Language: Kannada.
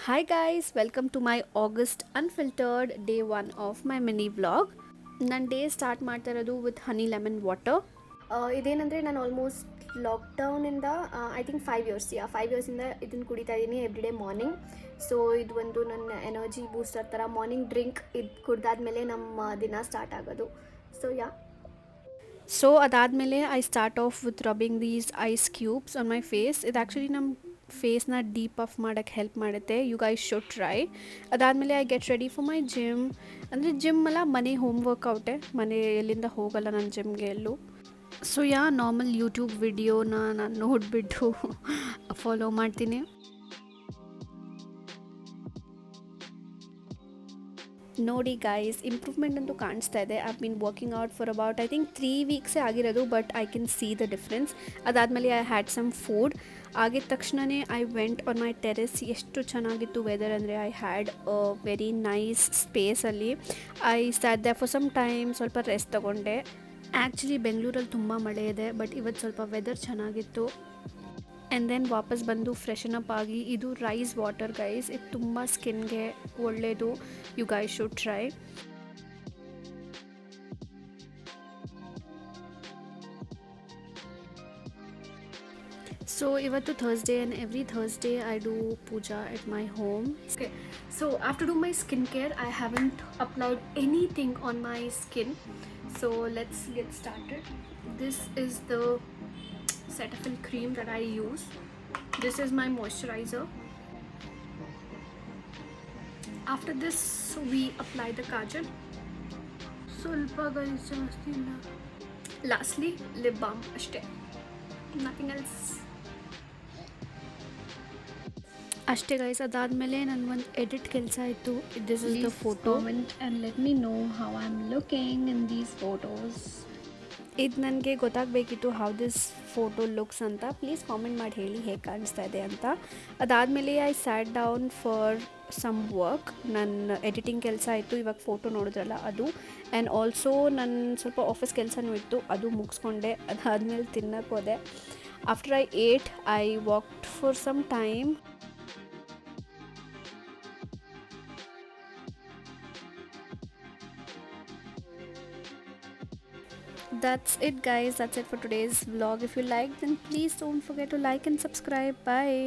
Hi guys, welcome to my August unfiltered day 1 of my mini vlog. ನನ್ನ ಡೇ ಸ್ಟಾರ್ಟ್ ಮಾಡ್ತಾ ಇರೋದು ವಿತ್ ಹನಿ ಲೆಮನ್ ವಾಟರ್. ಇದೇನಂದರೆ ನಾನು ಆಲ್ಮೋಸ್ಟ್ ಲಾಕ್ಡೌನಿಂದ ಐ ಥಿಂಕ್ 5 ಇಯರ್ಸ್ 5 ಇಯರ್ಸಿಂದ ಇದನ್ನು ಕುಡಿತಾ ಇದ್ದೀನಿ ಎವ್ರಿ ಡೇ ಮಾರ್ನಿಂಗ್. ಸೊ ಇದು ಒಂದು ನನ್ನ ಎನರ್ಜಿ ಬೂಸ್ಟರ್ ಥರ ಮಾರ್ನಿಂಗ್ ಡ್ರಿಂಕ್. ಇದು ಕುಡ್ದಾದ್ಮೇಲೆ ನಮ್ಮ ದಿನ ಸ್ಟಾರ್ಟ್ ಆಗೋದು. ಸೊ ಅದಾದಮೇಲೆ I start off with rubbing these ice cubes on my face. ಇದು ಆ್ಯಕ್ಚುಲಿ ನಮ್ಮ ಫೇಸ್ನ ಡೀಪ್ ಅಪ್ ಮಾಡೋಕ್ಕೆ ಹೆಲ್ಪ್ ಮಾಡುತ್ತೆ. You guys should try. ಅದಾದಮೇಲೆ I get ready for my gym. ಅಂದರೆ ಜಿಮ್ ಅಲ್ಲ, ಮನೆ ಹೋಮ್ ವರ್ಕೌಟೇ. ಮನೆ ಎಲ್ಲಿಂದ ಹೋಗಲ್ಲ ನಾನು ಜಿಮ್ಗೆ ಎಲ್ಲೂ. ಸೊ ನಾರ್ಮಲ್ ಯೂಟ್ಯೂಬ್ ವಿಡಿಯೋನ ನಾನು ನೋಡಿಬಿಟ್ಟು ಫಾಲೋ ಮಾಡ್ತೀನಿ. ನೋಡಿ ಗೈಸ್, ಇಂಪ್ರೂವ್ಮೆಂಟ್ ಅಂತೂ ಕಾಣಿಸ್ತಾ ಇದೆ. I been working out for about I think 3 ವೀಕ್ಸೇ ಆಗಿರೋದು, but I can see the difference. ಅದಾದಮೇಲೆ ಐ ಹ್ಯಾಡ್ ಸಮ್ ಫುಡ್. ಆಗಿದ ತಕ್ಷಣವೇ I went on my terrace. ಎಷ್ಟು ಚೆನ್ನಾಗಿತ್ತು ವೆದರ್ ಅಂದರೆ I had a very nice ಸ್ಪೇಸಲ್ಲಿ. I sat there for some time. ಸ್ವಲ್ಪ ರೆಸ್ಟ್ ತೊಗೊಂಡೆ. ಆ್ಯಕ್ಚುಲಿ ಬೆಂಗಳೂರಲ್ಲಿ ತುಂಬ ಮಳೆ ಇದೆ, ಬಟ್ ಇವತ್ತು ಸ್ವಲ್ಪ ವೆದರ್ ಚೆನ್ನಾಗಿತ್ತು. ಆ್ಯಂಡ್ ದೆನ್ ವಾಪಸ್ ಬಂದು ಫ್ರೆಶನ್ ಅಪ್ ಆಗಿ, ಇದು ರೈಸ್ ವಾಟರ್ ಗೈಸ್. ಇದು ತುಂಬ ಸ್ಕಿನ್ಗೆ ಒಳ್ಳೆಯದು. You guys should try. So ಇವತ್ತು Thursday and every Thursday I do puja at my home. Okay, so after do my skin care I haven't applied anything on my skin. So let's get started. This is the Cetaphil cream that I use. This is my moisturizer. After this we apply the kajal. Sulpa guys ಜಾಸ್ತಿ ಇಲ್ಲ. Lastly lip balm ಅಷ್ಟೇ, nothing else. ಅಷ್ಟೇ ಗೈಸ್. ಅದಾದಮೇಲೆ ನನಗೊಂದು ಎಡಿಟ್ ಕೆಲಸ ಇತ್ತು. This is the photo and let me know how I am looking in these photos. ಇದು ನನಗೆ ಗೊತ್ತಾಗಬೇಕಿತ್ತು ಹೌ ದಿಸ್ ಫೋಟೋ ಲುಕ್ಸ್ ಅಂತ. ಪ್ಲೀಸ್ ಕಾಮೆಂಟ್ ಮಾಡಿ ಹೇಳಿ ಹೇಗೆ ಕಾಣಿಸ್ತಾ ಇದೆ ಅಂತ. ಅದಾದಮೇಲೆ I sat down for some work. ನನ್ನ ಎಡಿಟಿಂಗ್ ಕೆಲಸ ಇತ್ತು, ಇವಾಗ ಫೋಟೋ ನೋಡಿದ್ರಲ್ಲ ಅದು. ಆ್ಯಂಡ್ ಆಲ್ಸೋ ನನ್ನ ಸ್ವಲ್ಪ ಆಫೀಸ್ ಕೆಲಸನೂ ಇತ್ತು, ಅದು ಮುಗಿಸ್ಕೊಂಡೆ. ಅದಾದಮೇಲೆ ತಿನ್ನಕ್ಕೆ ಹೋದೆ. After I ate I walked for some time. That's it guys, that's it for today's vlog. If you liked, then please don't forget to like and subscribe. Bye.